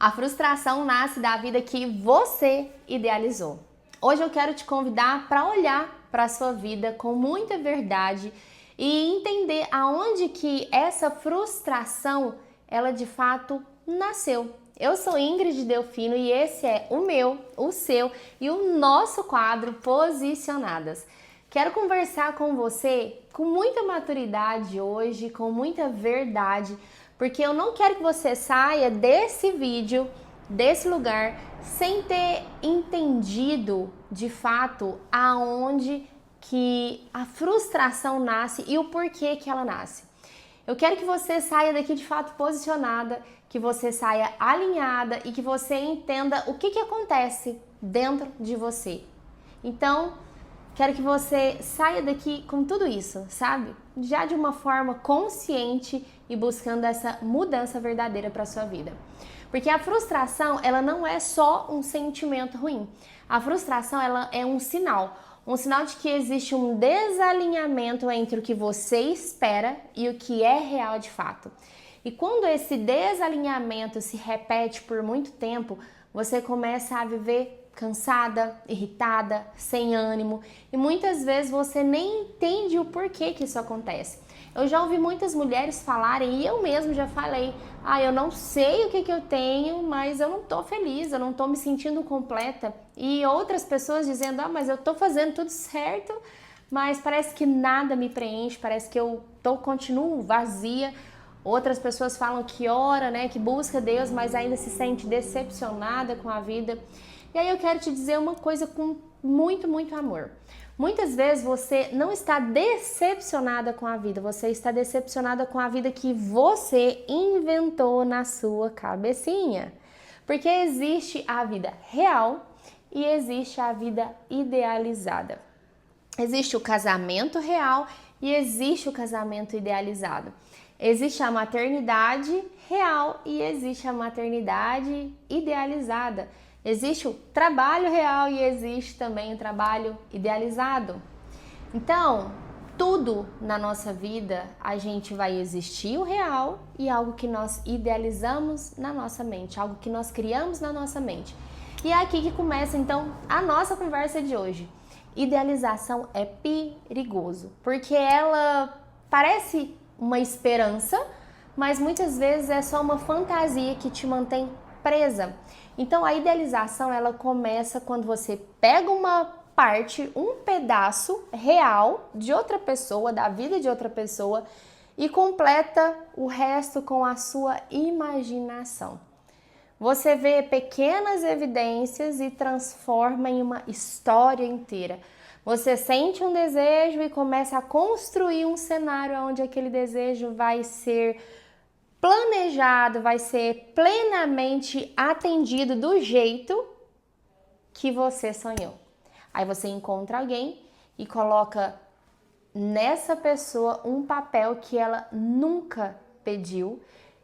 A frustração nasce da vida que você idealizou. Hoje eu quero te convidar para olhar para a sua vida com muita verdade e entender aonde que essa frustração, ela de fato nasceu. Eu sou Ingrid Delfino e esse é o meu, o seu e o nosso quadro Posicionadas. Quero conversar com você com muita maturidade hoje, com muita verdade, porque eu não quero que você saia desse vídeo, desse lugar, sem ter entendido de fato aonde que a frustração nasce e o porquê que ela nasce. Eu quero que você saia daqui de fato posicionada, que você saia alinhada e que você entenda o que acontece dentro de você. Então, quero que você saia daqui com tudo isso, sabe? Já de uma forma consciente e buscando essa mudança verdadeira para sua vida. Porque a frustração, ela não é só um sentimento ruim. A frustração, ela é um sinal de que existe um desalinhamento entre o que você espera e o que é real de fato. E quando esse desalinhamento se repete por muito tempo, você começa a viver cansada, irritada, sem ânimo e muitas vezes você nem entende o porquê que isso acontece. Eu já ouvi muitas mulheres falarem e eu mesmo já falei: eu não sei o que eu tenho, mas eu não tô feliz, eu não tô me sentindo completa. E outras pessoas dizendo: mas eu tô fazendo tudo certo, mas parece que nada me preenche, parece que eu continuo vazia. Outras pessoas falam que ora, né, que busca Deus, mas ainda se sente decepcionada com a vida. E aí eu quero te dizer uma coisa com muito, muito amor. Muitas vezes você não está decepcionada com a vida, você está decepcionada com a vida que você inventou na sua cabecinha. Porque existe a vida real e existe a vida idealizada. Existe o casamento real e existe o casamento idealizado. Existe a maternidade real e existe a maternidade idealizada. Existe o trabalho real e existe também o trabalho idealizado. Então, tudo na nossa vida a gente vai existir o real e algo que nós idealizamos na nossa mente, algo que nós criamos na nossa mente. E é aqui que começa então a nossa conversa de hoje. Idealização é perigoso, porque ela parece uma esperança, mas muitas vezes é só uma fantasia que te mantém presa. Então a idealização, ela começa quando você pega uma parte, um pedaço real de outra pessoa, da vida de outra pessoa e completa o resto com a sua imaginação. Você vê pequenas evidências e transforma em uma história inteira. Você sente um desejo e começa a construir um cenário onde aquele desejo vai ser planejado, vai ser plenamente atendido do jeito que você sonhou. Aí você encontra alguém e coloca nessa pessoa um papel que ela nunca pediu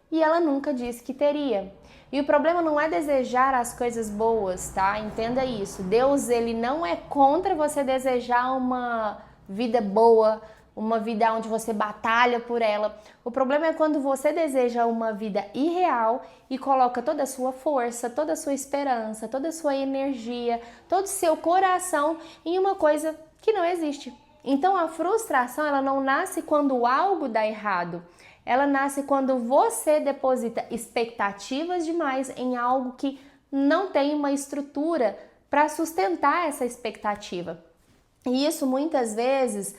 e ela nunca disse que teria. E o problema não é desejar as coisas boas, tá? Entenda isso. Deus, ele não é contra você desejar uma vida boa, uma vida onde você batalha por ela. O problema é quando você deseja uma vida irreal e coloca toda a sua força, toda a sua esperança, toda a sua energia, todo o seu coração em uma coisa que não existe. Então a frustração, ela não nasce quando algo dá errado. Ela nasce quando você deposita expectativas demais em algo que não tem uma estrutura para sustentar essa expectativa. E isso muitas vezes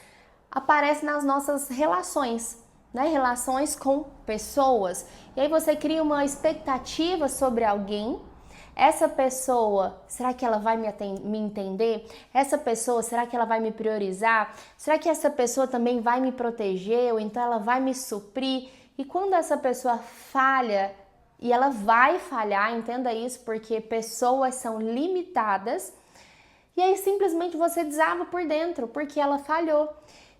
aparece nas nossas relações, né? Relações com pessoas. E aí você cria uma expectativa sobre alguém. Essa pessoa, será que ela vai me entender? Essa pessoa, será que ela vai me priorizar? Será que essa pessoa também vai me proteger? Ou então ela vai me suprir? E quando essa pessoa falha, e ela vai falhar, entenda isso, porque pessoas são limitadas, e aí simplesmente você desaba por dentro, porque ela falhou.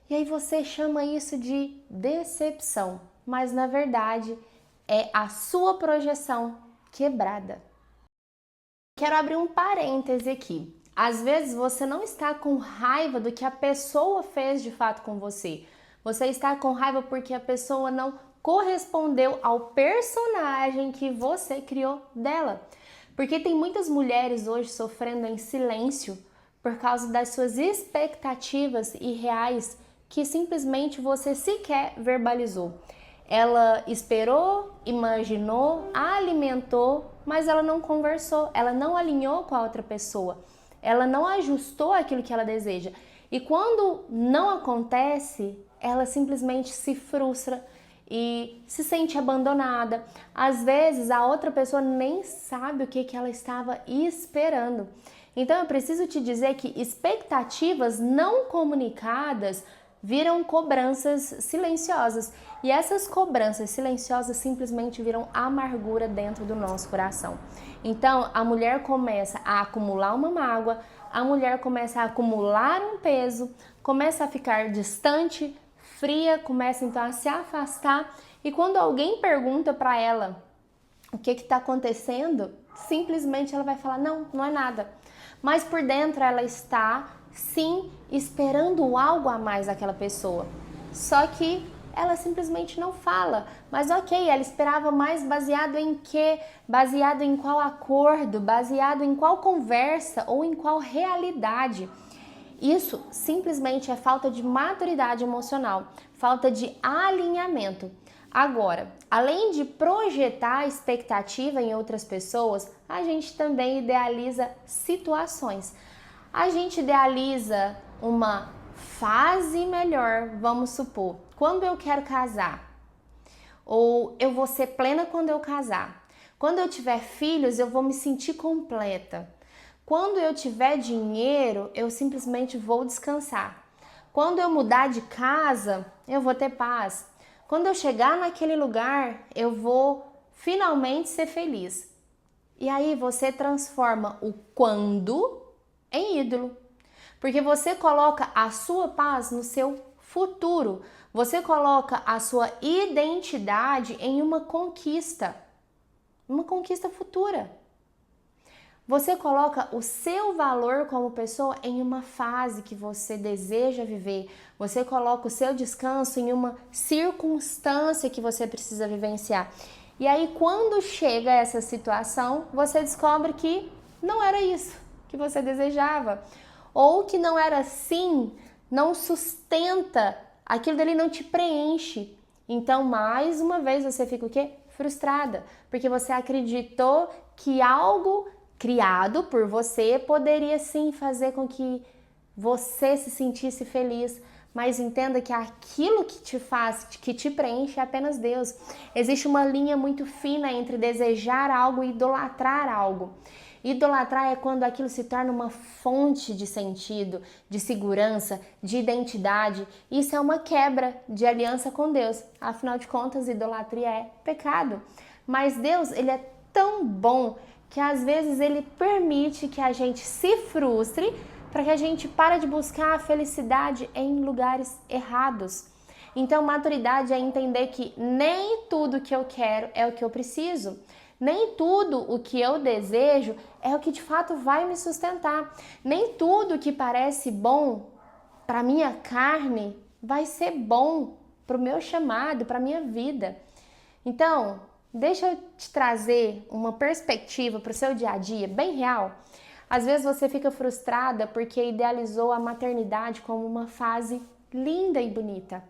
E aí você chama isso de decepção, mas na verdade é a sua projeção quebrada. Quero abrir um parêntese aqui. Às vezes você não está com raiva do que a pessoa fez de fato com você. Você está com raiva porque a pessoa não correspondeu ao personagem que você criou dela. Porque tem muitas mulheres hoje sofrendo em silêncio por causa das suas expectativas irreais que simplesmente você sequer verbalizou. Ela esperou, imaginou, alimentou, mas ela não conversou, ela não alinhou com a outra pessoa, ela não ajustou aquilo que ela deseja. E quando não acontece, ela simplesmente se frustra e se sente abandonada. Às vezes a outra pessoa nem sabe o que ela estava esperando. Então eu preciso te dizer que expectativas não comunicadas viram cobranças silenciosas. E essas cobranças silenciosas simplesmente viram amargura dentro do nosso coração. Então a mulher começa a acumular uma mágoa, a mulher começa a acumular um peso, começa a ficar distante, fria, começa então a se afastar. E quando alguém pergunta para ela o que está acontecendo, simplesmente ela vai falar, não, não é nada. Mas por dentro ela está, sim, esperando algo a mais daquela pessoa. Só que ela simplesmente não fala. Mas ok, ela esperava mais baseado em quê? Baseado em qual acordo? Baseado em qual conversa? Ou em qual realidade? Isso simplesmente é falta de maturidade emocional, falta de alinhamento. Agora, além de projetar expectativa em outras pessoas, a gente também idealiza situações. A gente idealiza uma fase melhor, vamos supor, quando eu quero casar, ou eu vou ser plena quando eu casar. Quando eu tiver filhos, eu vou me sentir completa. Quando eu tiver dinheiro, eu simplesmente vou descansar. Quando eu mudar de casa, eu vou ter paz. Quando eu chegar naquele lugar, eu vou finalmente ser feliz. E aí você transforma o quando em ídolo. Porque você coloca a sua paz no seu futuro. Você coloca a sua identidade em uma conquista futura. Você coloca o seu valor como pessoa em uma fase que você deseja viver. Você coloca o seu descanso em uma circunstância que você precisa vivenciar. E aí, quando chega essa situação, você descobre que não era isso que você desejava. Ou que não era assim, não sustenta, aquilo dali não te preenche. Então, mais uma vez, você fica o quê? Frustrada. Porque você acreditou que algo criado por você poderia sim fazer com que você se sentisse feliz, mas entenda que aquilo que te faz, que te preenche é apenas Deus. Existe uma linha muito fina entre desejar algo e idolatrar algo. Idolatrar é quando aquilo se torna uma fonte de sentido, de segurança, de identidade. Isso é uma quebra de aliança com Deus. Afinal de contas, idolatria é pecado. Mas Deus, ele é tão bom que às vezes ele permite que a gente se frustre para que a gente pare de buscar a felicidade em lugares errados. Então, maturidade é entender que nem tudo que eu quero é o que eu preciso. Nem tudo o que eu desejo é o que de fato vai me sustentar. Nem tudo que parece bom para minha carne vai ser bom para o meu chamado, para a minha vida. Então, deixa eu te trazer uma perspectiva para o seu dia a dia bem real. Às vezes você fica frustrada porque idealizou a maternidade como uma fase linda e bonita.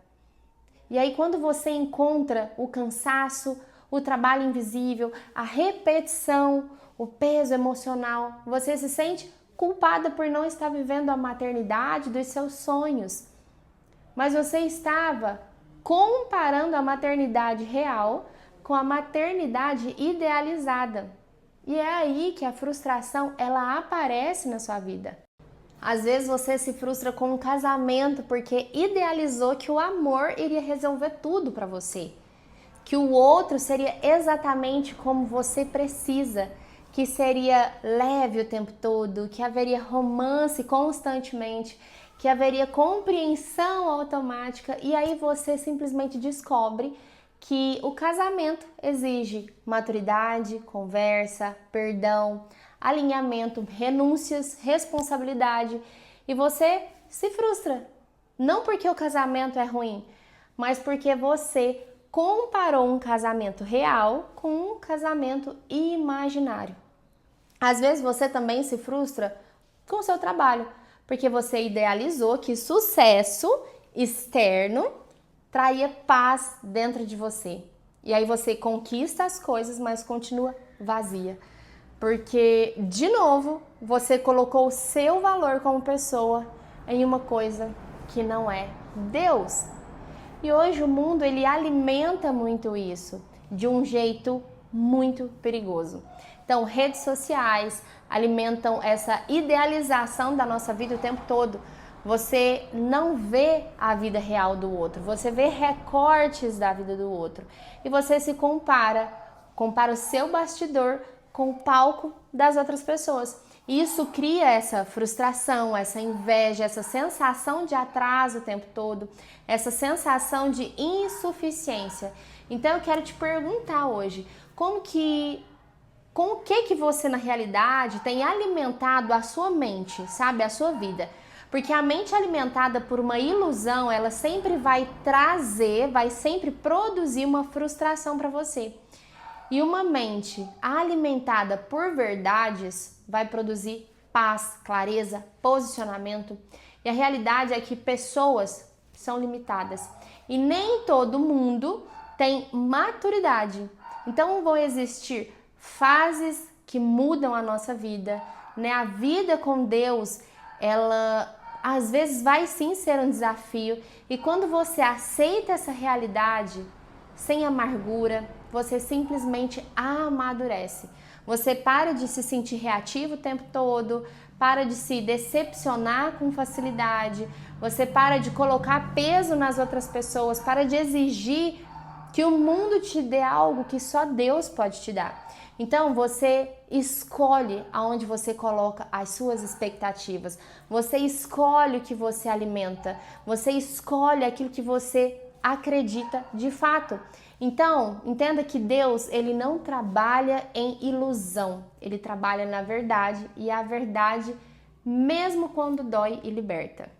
E aí quando você encontra o cansaço, o trabalho invisível, a repetição, o peso emocional, você se sente culpada por não estar vivendo a maternidade dos seus sonhos. Mas você estava comparando a maternidade real com a maternidade idealizada. E é aí que a frustração ela aparece na sua vida. Às vezes você se frustra com um casamento porque idealizou que o amor iria resolver tudo para você. Que o outro seria exatamente como você precisa, que seria leve o tempo todo, que haveria romance constantemente, que haveria compreensão automática, e aí você simplesmente descobre que o casamento exige maturidade, conversa, perdão, alinhamento, renúncias, responsabilidade, e você se frustra. Não porque o casamento é ruim, mas porque você comparou um casamento real com um casamento imaginário. Às vezes você também se frustra com o seu trabalho, porque você idealizou que sucesso externo traria paz dentro de você. E aí você conquista as coisas, mas continua vazia. Porque, de novo, você colocou o seu valor como pessoa em uma coisa que não é Deus. E hoje o mundo, ele alimenta muito isso, de um jeito muito perigoso. Então, redes sociais alimentam essa idealização da nossa vida o tempo todo. Você não vê a vida real do outro, você vê recortes da vida do outro. E você se compara o seu bastidor com o palco das outras pessoas. E isso cria essa frustração, essa inveja, essa sensação de atraso o tempo todo, essa sensação de insuficiência. Então eu quero te perguntar hoje, com o que você na realidade tem alimentado a sua mente, sabe, a sua vida? Porque a mente alimentada por uma ilusão, ela sempre vai sempre produzir uma frustração para você. E uma mente alimentada por verdades vai produzir paz, clareza, posicionamento. E a realidade é que pessoas são limitadas e nem todo mundo tem maturidade. Então vão existir fases que mudam a nossa vida, né? A vida com Deus, ela às vezes vai sim ser um desafio, e quando você aceita essa realidade sem amargura, você simplesmente amadurece. Você para de se sentir reativo o tempo todo, para de se decepcionar com facilidade, você para de colocar peso nas outras pessoas, para de exigir que o mundo te dê algo que só Deus pode te dar. Então você escolhe aonde você coloca as suas expectativas, você escolhe o que você alimenta, você escolhe aquilo que você acredita de fato. Então, entenda que Deus, ele não trabalha em ilusão, ele trabalha na verdade, e a verdade, mesmo quando dói, e liberta.